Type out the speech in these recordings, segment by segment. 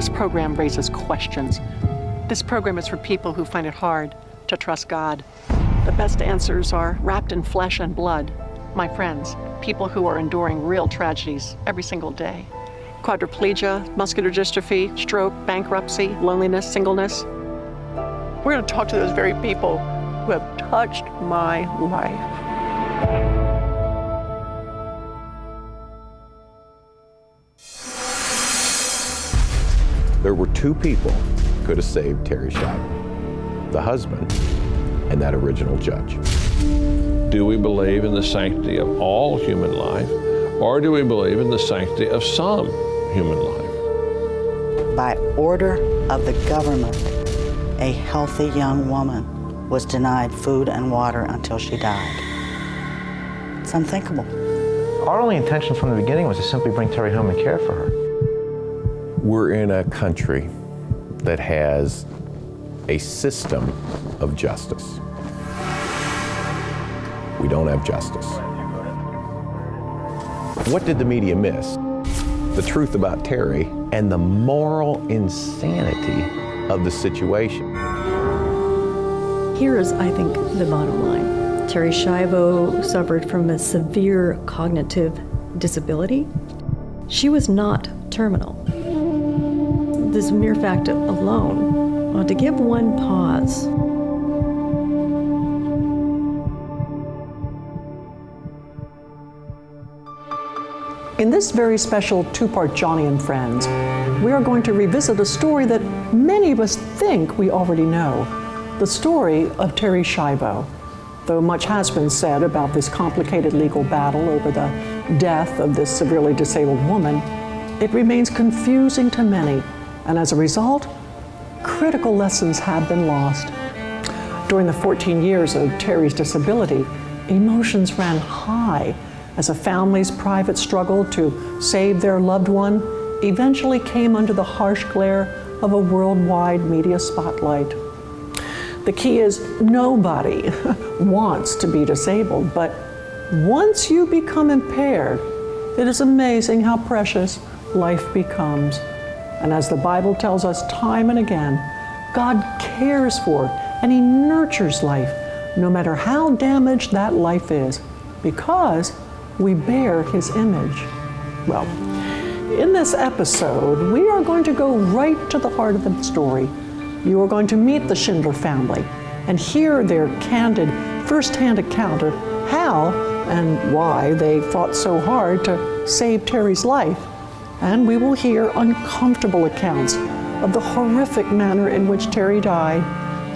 This program raises questions. This program is for people who find it hard to trust God. The best answers are wrapped in flesh and blood. My friends, people who are enduring real tragedies every single day. Quadriplegia, muscular dystrophy, stroke, bankruptcy, loneliness, singleness. We're going to talk to those very people who have touched my life. There were two people who could have saved Terri Schiavo, the husband and that original judge. Do we believe in the sanctity of all human life, or do we believe in the sanctity of some human life? By order of the government, a healthy young woman was denied food and water until she died. It's unthinkable. Our only intention from the beginning was to simply bring Terri home and care for her. We're in a country that has a system of justice. We don't have justice. What did the media miss? The truth about Terri and the moral insanity of the situation. Here is, I think, the bottom line. Terri Schiavo suffered from a severe cognitive disability. She was not terminal. This mere fact alone ought to give one pause. In this very special two-part Joni and Friends, we are going to revisit a story that many of us think we already know, the story of Terri Schiavo. Though much has been said about this complicated legal battle over the death of this severely disabled woman, it remains confusing to many, and as a result, critical lessons have been lost. During the 14 years of Terri's disability, emotions ran high as a family's private struggle to save their loved one eventually came under the harsh glare of a worldwide media spotlight. The key is nobody wants to be disabled, but once you become impaired, it is amazing how precious life becomes. And as the Bible tells us time and again, God cares for and He nurtures life, no matter how damaged that life is, because we bear His image. Well, in this episode, we are going to go right to the heart of the story. You are going to meet the Schindler family and hear their candid, first-hand account of how and why they fought so hard to save Terri's life. And we will hear uncomfortable accounts of the horrific manner in which Terri died.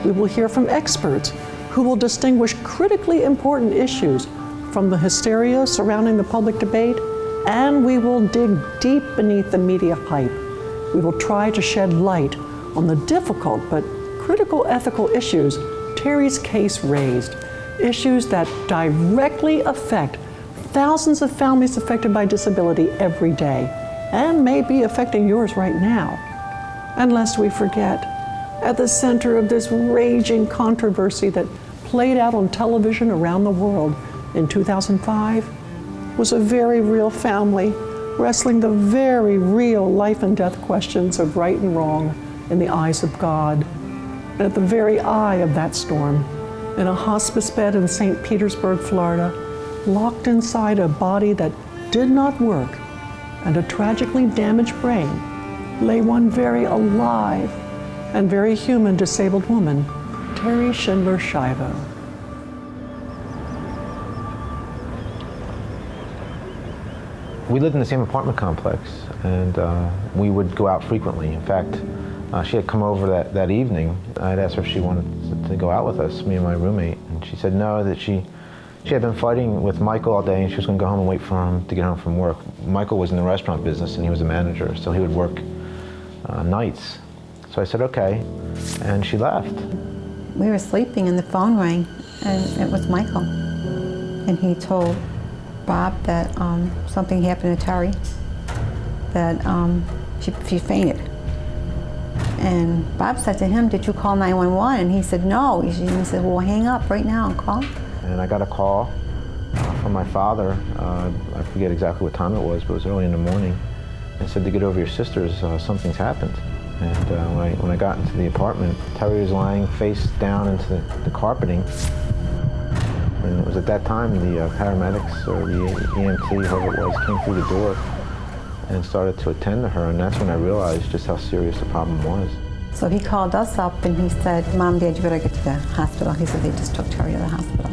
We will hear from experts who will distinguish critically important issues from the hysteria surrounding the public debate, and we will dig deep beneath the media hype. We will try to shed light on the difficult but critical ethical issues Terri's case raised, issues that directly affect thousands of families affected by disability every day, and may be affecting yours right now. And lest we forget, at the center of this raging controversy that played out on television around the world in 2005 was a very real family wrestling the very real life and death questions of right and wrong in the eyes of God. And at the very eye of that storm, in a hospice bed in St. Petersburg, Florida, locked inside a body that did not work and a tragically damaged brain, lay one very alive and very human disabled woman, Terri Schindler Schiavo. We lived in the same apartment complex, and we would go out frequently. In fact, she had come over that evening. I had asked her if she wanted to go out with us, me and my roommate, and she said no, that she had been fighting with Michael all day and she was going to go home and wait for him to get home from work. Michael was in the restaurant business and he was a manager, so he would work nights. So I said okay, and she left. We were sleeping and the phone rang, and it was Michael. And he told Bob that something happened to Terri, that she fainted. And Bob said to him, "Did you call 911?" And he said, "No." He said, "Well, hang up right now and call." And I got a call from my father. I forget exactly what time it was, but it was early in the morning. and said to get over your sisters, something's happened. And when I got into the apartment, Terri was lying face down into the carpeting. And it was at that time the paramedics or the EMT, whoever it was, came through the door and started to attend to her, and that's when I realized just how serious the problem was. So he called us up and he said, Mom, Dad, you better get to the hospital. He said they just took Terri to the hospital.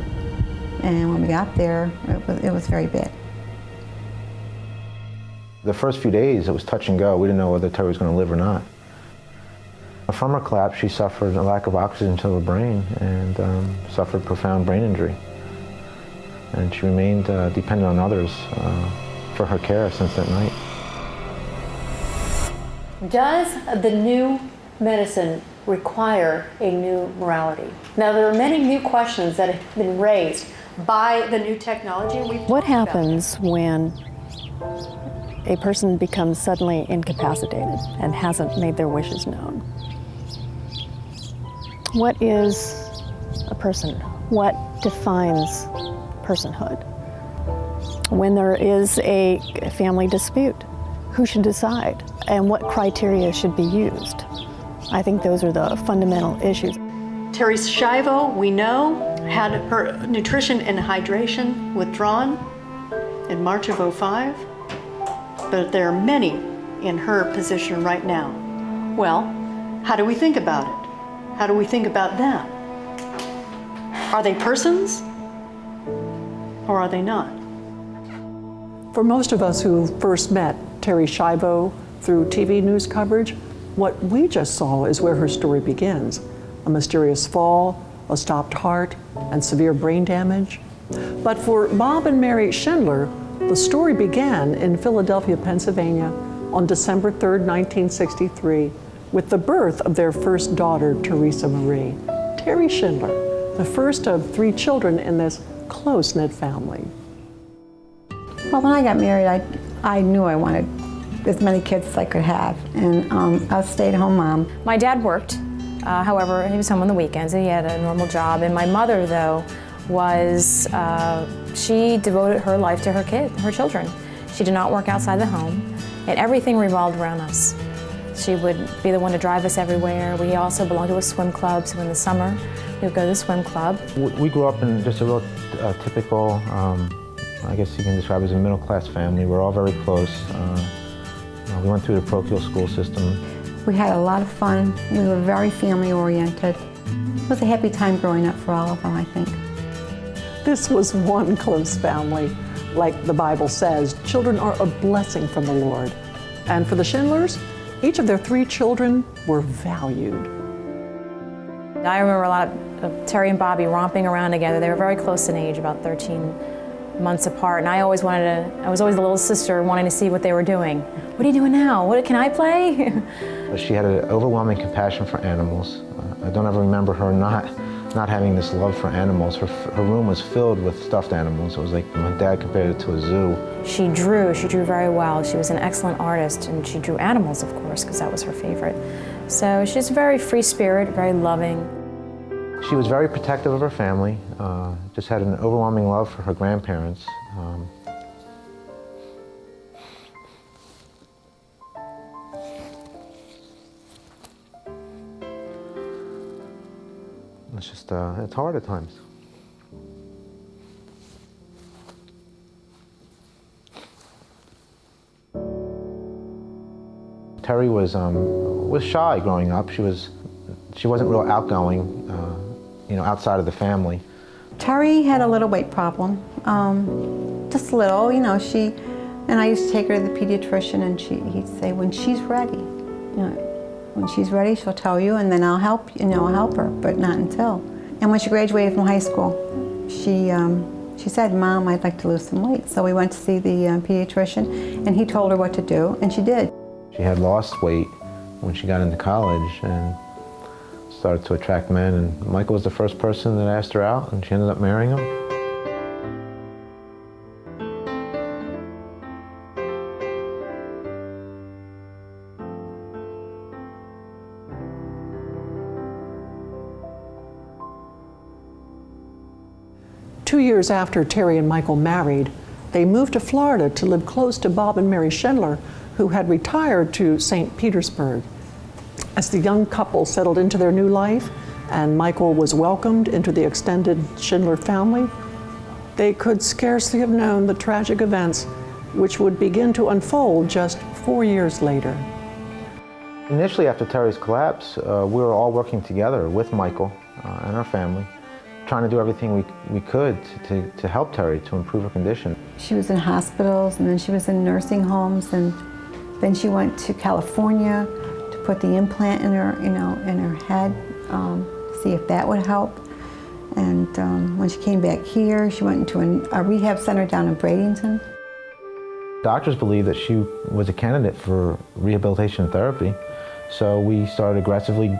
And when we got there, it was very bad. The first few days, it was touch and go. We didn't know whether Terri was going to live or not. From her collapse, she suffered a lack of oxygen to her brain and suffered profound brain injury. And she remained dependent on others for her care since that night. Does the new medicine require a new morality? Now, there are many new questions that have been raised by the new technology. What happens when a person becomes suddenly incapacitated and hasn't made their wishes known? What is a person? What defines personhood? When there is a family dispute, who should decide and what criteria should be used? I think those are the fundamental issues. Terri Schiavo, we know, had her nutrition and hydration withdrawn in March of '05, but there are many in her position right now. Well, how do we think about it? How do we think about them? Are they persons or are they not? For most of us who first met Terri Schiavo through TV news coverage, what we just saw is where her story begins. A mysterious fall, a stopped heart, and severe brain damage. But for Bob and Mary Schindler, the story began in Philadelphia, Pennsylvania on December 3rd, 1963, with the birth of their first daughter, Teresa Marie. Terri Schindler, the first of 3 children in this close-knit family. Well, when I got married, I knew I wanted as many kids as I could have, and I was a stay-at-home mom. My dad worked, however, he was home on the weekends, and he had a normal job. And my mother, though, was, she devoted her life to her children. She did not work outside the home, and everything revolved around us. She would be the one to drive us everywhere. We also belonged to a swim club, so in the summer, we would go to the swim club. We grew up in just a real typical, I guess you can describe it as a middle-class family. We're all very close. We went through the parochial school system. We had a lot of fun. We were very family-oriented. It was a happy time growing up for all of them, I think. This was one close family. Like the Bible says, children are a blessing from the Lord. And for the Schindlers, each of their 3 children were valued. I remember a lot of Terri and Bobby romping around together. They were very close in age, about 13 months apart, and I was always the little sister wanting to see what they were doing. What are you doing now? Can I play? She had an overwhelming compassion for animals. I don't ever remember her not having this love for animals. Her room was filled with stuffed animals. It was like my dad compared it to a zoo. She drew very well. She was an excellent artist, and she drew animals, of course, because that was her favorite. So she's very free spirit, very loving. She was very protective of her family, just had an overwhelming love for her grandparents. It's just, it's hard at times. Terri was shy growing up. She wasn't real outgoing, outside of the family. Terri had a little weight problem, just a little, and I used to take her to the pediatrician, and he'd say, when she's ready, when she's ready, she'll tell you, and then I'll help, I'll help her, but not until. And when she graduated from high school, she said, Mom, I'd like to lose some weight. So we went to see the pediatrician, and he told her what to do, and she did. She had lost weight when she got into college and started to attract men, and Michael was the first person that asked her out, and she ended up marrying him. Two years after Terri and Michael married, they moved to Florida to live close to Bob and Mary Schindler, who had retired to St. Petersburg. As the young couple settled into their new life and Michael was welcomed into the extended Schindler family, they could scarcely have known the tragic events which would begin to unfold just 4 years later. Initially, after Terri's collapse, we were all working together with Michael and our family, trying to do everything we could to help Terri to improve her condition. She was in hospitals, and then she was in nursing homes, and then she went to California to put the implant in her, in her head, see if that would help. And when she came back here, she went into a rehab center down in Bradenton. Doctors believed that she was a candidate for rehabilitation therapy, so we started aggressively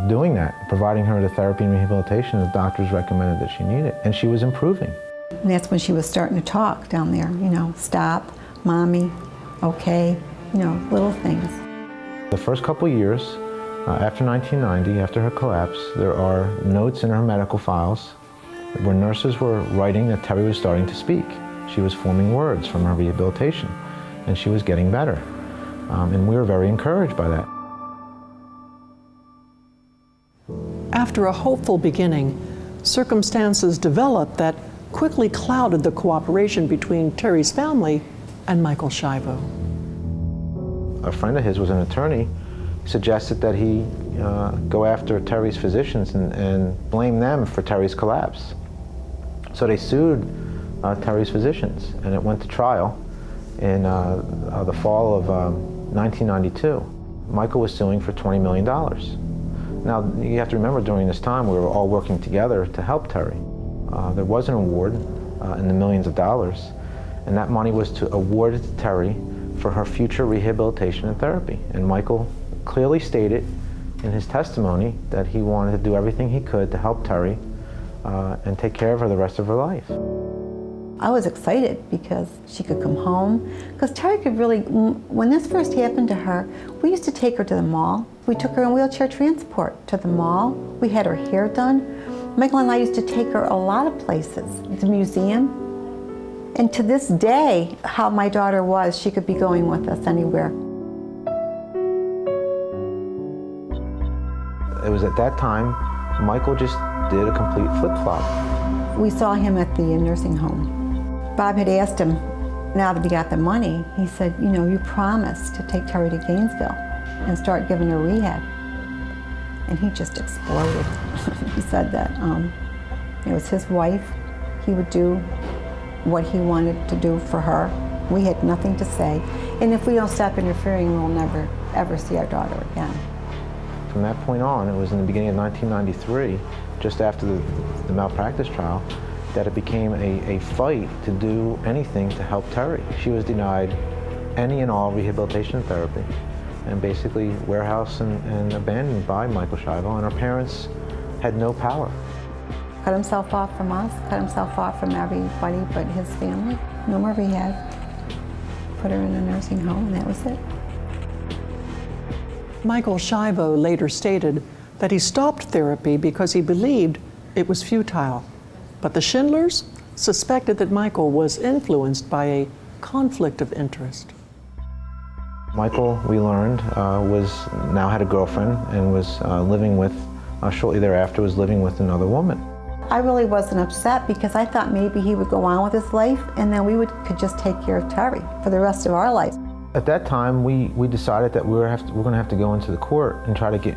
doing that, providing her the therapy and rehabilitation the doctors recommended that she needed, and she was improving. And that's when she was starting to talk down there, stop, mommy, okay, little things. The first couple years, after 1990, after her collapse, there are notes in her medical files where nurses were writing that Terri was starting to speak. She was forming words from her rehabilitation, and she was getting better. And we were very encouraged by that. After a hopeful beginning, circumstances developed that quickly clouded the cooperation between Terri's family and Michael Schiavo. A friend of his was an attorney, suggested that he go after Terri's physicians and blame them for Terri's collapse. So they sued Terri's physicians, and it went to trial in the fall of 1992. Michael was suing for $20 million. Now, you have to remember, during this time, we were all working together to help Terri. There was an award in the millions of dollars, and that money was to award it to Terri for her future rehabilitation and therapy. And Michael clearly stated in his testimony that he wanted to do everything he could to help Terri and take care of her the rest of her life. I was excited because she could come home. Because Terri could really, when this first happened to her, we used to take her to the mall. We took her in wheelchair transport to the mall. We had her hair done. Michael and I used to take her a lot of places, the museum. And to this day, how my daughter was, she could be going with us anywhere. It was at that time, Michael just did a complete flip-flop. We saw him at the nursing home. Bob had asked him, now that he got the money, he said, you promised to take Terri to Gainesville and start giving her rehab. And he just exploded. He said that it was his wife. He would do what he wanted to do for her. We had nothing to say. And if we don't stop interfering, we'll never, ever see our daughter again. From that point on, it was in the beginning of 1993, just after the malpractice trial, that it became a fight to do anything to help Terri. She was denied any and all rehabilitation therapy, and basically warehoused and abandoned by Michael Schiavo, and her parents had no power. Cut himself off from us, cut himself off from everybody but his family. No more rehab. Put her in a nursing home, and that was it. Michael Schiavo later stated that he stopped therapy because he believed it was futile. But the Schindlers suspected that Michael was influenced by a conflict of interest. Michael, we learned, now had a girlfriend and was living with, shortly thereafter, was living with another woman. I really wasn't upset because I thought maybe he would go on with his life and then we could just take care of Terri for the rest of our life. At that time, we decided that we were going to have to go into the court and try to get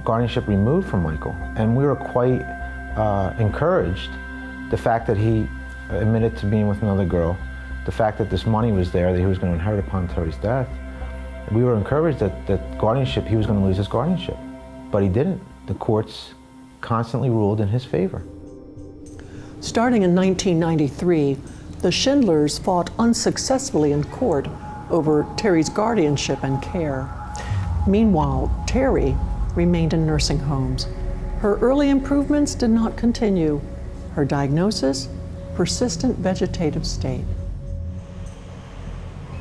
guardianship removed from Michael. And we were quite encouraged. The fact that he admitted to being with another girl, the fact that this money was there that he was going to inherit upon Terri's death, we were encouraged that guardianship, he was going to lose his guardianship. But he didn't. The courts constantly ruled in his favor. Starting in 1993, the Schindlers fought unsuccessfully in court over Terri's guardianship and care. Meanwhile, Terri remained in nursing homes. Her early improvements did not continue. Her diagnosis, persistent vegetative state.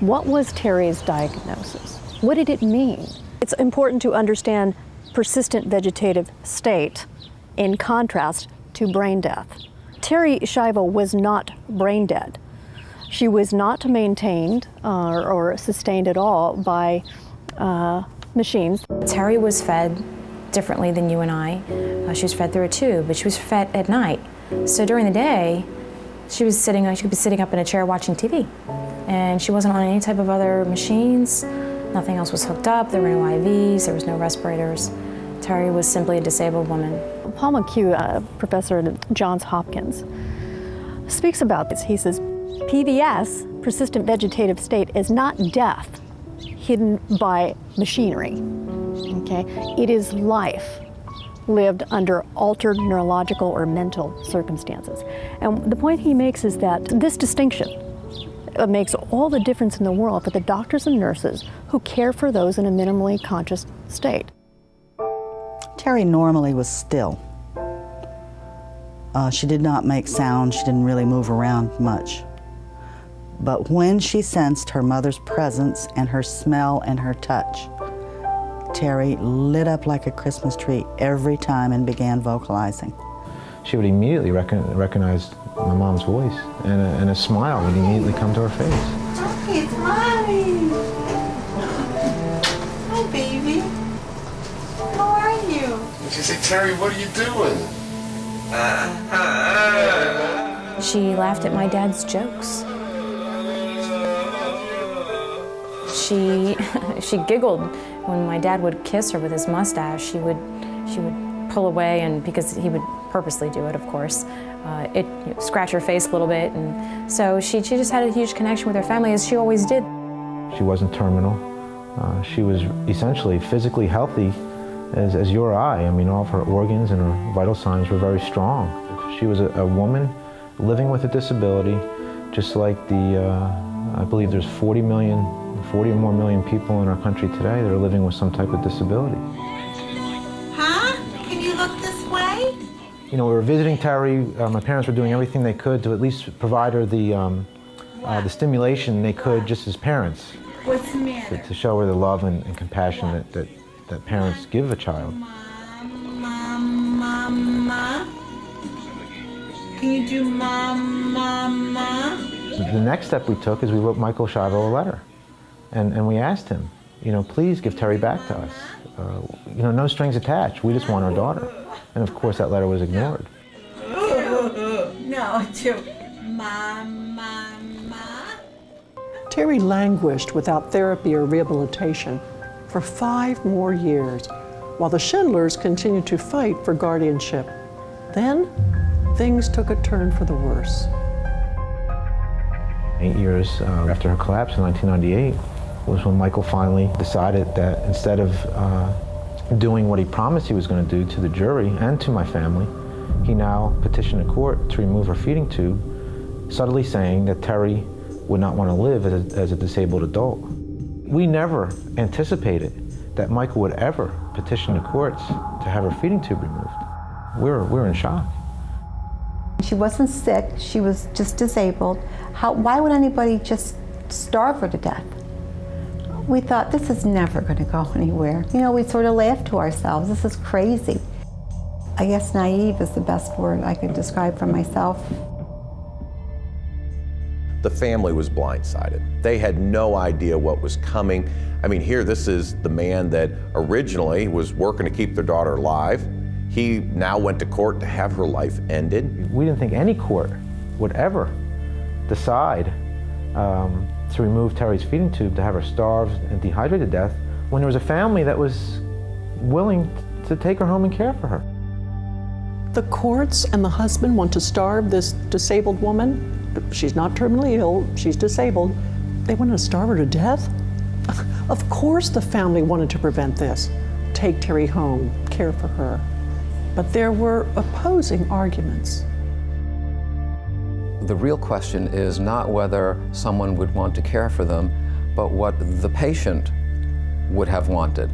What was Terri's diagnosis? What did it mean? It's important to understand persistent vegetative state in contrast to brain death. Terri Schiavo was not brain dead. She was not maintained or sustained at all by machines. Terri was fed differently than you and I. She was fed through a tube, but she was fed at night. So during the day, she could be sitting up in a chair watching TV. And she wasn't on any type of other machines. Nothing else was hooked up. There were no IVs, there was no respirators. Terri was simply a disabled woman. Paul McHugh, a professor at Johns Hopkins, speaks about this. He says, PVS, persistent vegetative state, is not death hidden by machinery. Okay? It is life lived under altered neurological or mental circumstances. And the point he makes is that this distinction makes all the difference in the world for the doctors and nurses who care for those in a minimally conscious state. Terri normally was still. She did not make sound. She didn't really move around much. But when she sensed her mother's presence and her smell and her touch, Terri lit up like a Christmas tree every time and began vocalizing. She would immediately recognize my mom's voice, and a smile would immediately come to her face. Hi, it's Mommy. Hi, baby. How are you? She said, Terri, what are you doing? She laughed at my dad's jokes. She giggled when my dad would kiss her with his mustache. She would pull away, and because he would purposely do it, of course, scratch her face a little bit, and so she just had a huge connection with her family, as she always did. She wasn't terminal. She was essentially physically healthy as you or I. I mean, all of her organs and her vital signs were very strong. She was a woman living with a disability, just like I believe there's 40 or more million people in our country today that are living with some type of disability. Huh? Can you look this way? You know, we were visiting Terri. My parents were doing everything they could to at least provide her the stimulation they could, just as parents. What's the matter? To show her the love and compassion that parents give a child. Mama? Can you do mama? The next step we took is we wrote Michael Schiavo a letter. And we asked him, you know, please give Terri back to us. You know, no strings attached. We just want our daughter. And of course, that letter was ignored. No, to mama. Terri languished without therapy or rehabilitation for 5 more years, while the Schindlers continued to fight for guardianship. Then, things took a turn for the worse. 8 years after her collapse in 1998 was when Michael finally decided that instead of doing what he promised he was going to do to the jury and to my family, he now petitioned a court to remove her feeding tube, subtly saying that Terri would not want to live as a disabled adult. We never anticipated that Michael would ever petition the courts to have her feeding tube removed. We're in shock. She wasn't sick, she was just disabled. Why would anybody just starve her to death? We thought, this is never going to go anywhere. You know, we sort of laughed to ourselves, this is crazy. I guess naive is the best word I could describe for myself. The family was blindsided. They had no idea what was coming. I mean, here, this is the man that originally was working to keep their daughter alive. He now went to court to have her life ended. We didn't think any court would ever decide to remove Terri's feeding tube, to have her starved and dehydrated to death, when there was a family that was willing to take her home and care for her. The courts and the husband want to starve this disabled woman. She's not terminally ill, she's disabled. They want to starve her to death? Of course the family wanted to prevent this. Take Terri home, care for her. But there were opposing arguments. The real question is not whether someone would want to care for them, but what the patient would have wanted.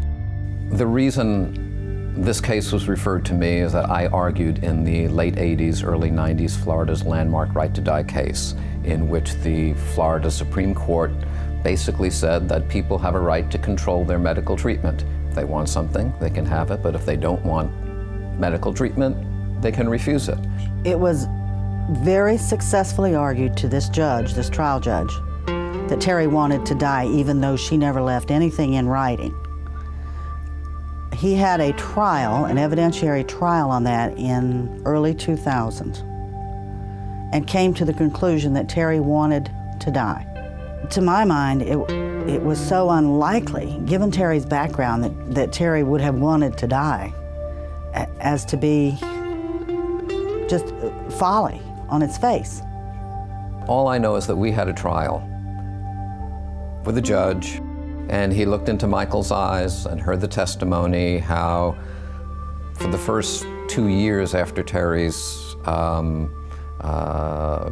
The reason this case was referred to me is that I argued in the late 80s, early 90s, Florida's landmark right to die case, in which the Florida Supreme Court basically said that people have a right to control their medical treatment. If they want something, they can have it, but if they don't want medical treatment, they can refuse it. It was very successfully argued to this judge, this trial judge, that Terri wanted to die even though she never left anything in writing. He had a trial, an evidentiary trial on that in early 2000, and came to the conclusion that Terri wanted to die. To my mind, it was so unlikely, given Terri's background, that Terri would have wanted to die, as to be just folly on its face. All I know is that we had a trial with a judge, and he looked into Michael's eyes and heard the testimony, how for the first 2 years after Terri's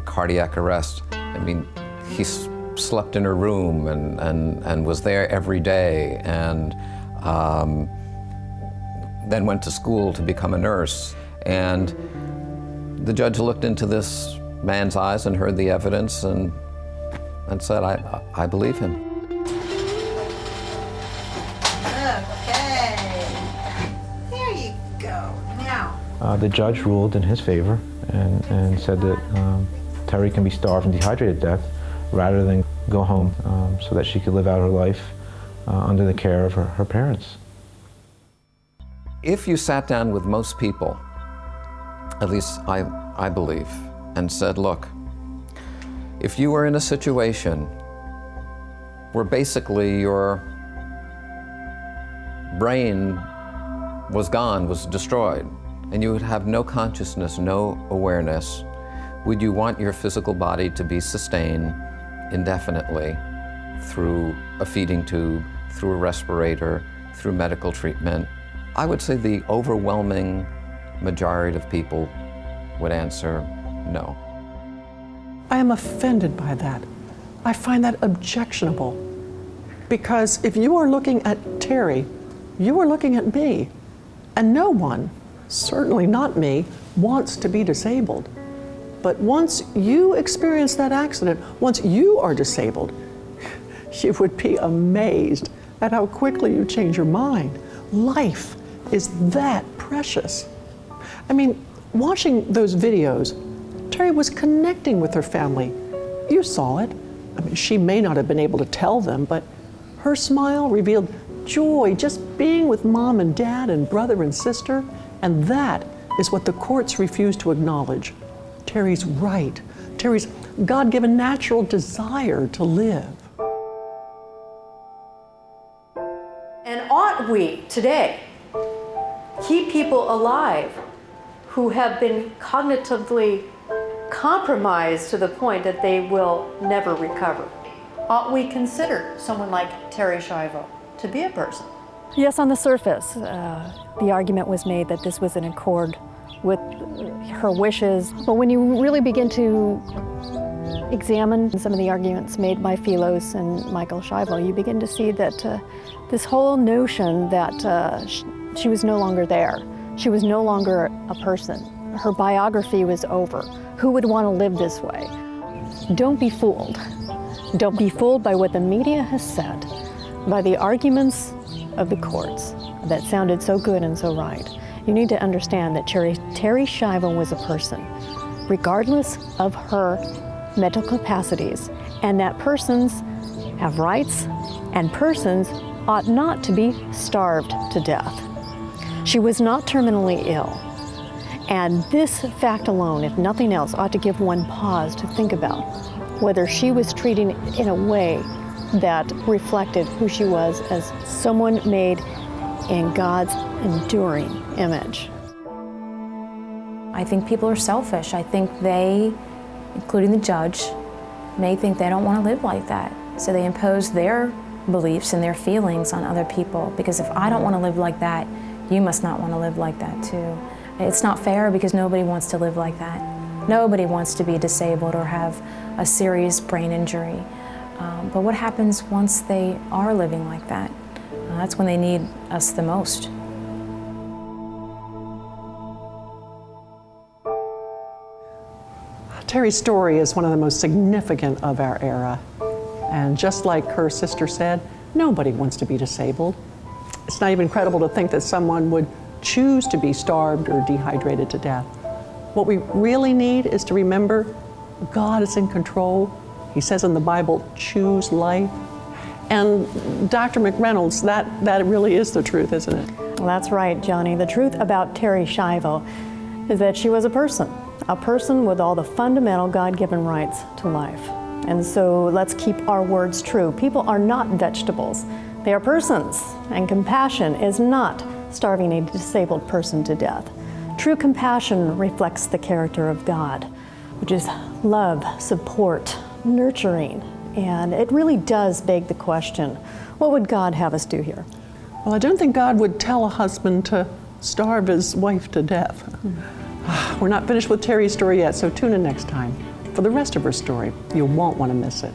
cardiac arrest, I mean, he slept in her room and was there every day, and then went to school to become a nurse. And the judge looked into this man's eyes and heard the evidence and said, I believe him. The judge ruled in his favor and said that Terri can be starved and dehydrated to death rather than go home so that she could live out her life under the care of her parents. If you sat down with most people, at least I believe, and said, look, if you were in a situation where basically your brain was gone, was destroyed, and you would have no consciousness, no awareness, would you want your physical body to be sustained indefinitely through a feeding tube, through a respirator, through medical treatment? I would say the overwhelming majority of people would answer no. I am offended by that. I find that objectionable. Because if you are looking at Terri, you are looking at me. And no one, certainly not me, wants to be disabled. But once you experience that accident, once you are disabled, you would be amazed at how quickly you change your mind. Life is that precious. I mean, watching those videos, Terri was connecting with her family. You saw it. I mean, she may not have been able to tell them, but her smile revealed joy just being with mom and dad and brother and sister. And that is what the courts refuse to acknowledge. Terri's right. Terri's God-given natural desire to live. And ought we today keep people alive who have been cognitively compromised to the point that they will never recover? Ought we consider someone like Terri Schiavo to be a person? Yes, on the surface, the argument was made that this was in accord with her wishes. But when you really begin to examine some of the arguments made by Philos and Michael Schiavo, you begin to see that this whole notion that she was no longer there. She was no longer a person. Her biography was over. Who would want to live this way? Don't be fooled. Don't be fooled by what the media has said, by the arguments of the courts that sounded so good and so right. You need to understand that Terri Schiavo was a person, regardless of her mental capacities, and that persons have rights, and persons ought not to be starved to death. She was not terminally ill, and this fact alone, if nothing else, ought to give one pause to think about whether she was treated in a way that reflected who she was as someone made in God's enduring image. I think people are selfish. I think they, including the judge, may think they don't want to live like that. So they impose their beliefs and their feelings on other people, because if I don't want to live like that, you must not want to live like that too. It's not fair, because nobody wants to live like that. Nobody wants to be disabled or have a serious brain injury. But what happens once they are living like that? That's when they need us the most. Terri's story is one of the most significant of our era. And just like her sister said, nobody wants to be disabled. It's not even credible to think that someone would choose to be starved or dehydrated to death. What we really need is to remember God is in control. He says in the Bible, choose life. And Dr. McReynolds, that really is the truth, isn't it? Well, that's right, Joni. The truth about Terri Schiavo is that she was a person with all the fundamental God-given rights to life. And so let's keep our words true. People are not vegetables. They are persons, and compassion is not starving a disabled person to death. True compassion reflects the character of God, which is love, support, nurturing. And it really does beg the question, what would God have us do here? Well, I don't think God would tell a husband to starve his wife to death. We're not finished with Terri's story yet, so tune in next time for the rest of her story. You won't want to miss it.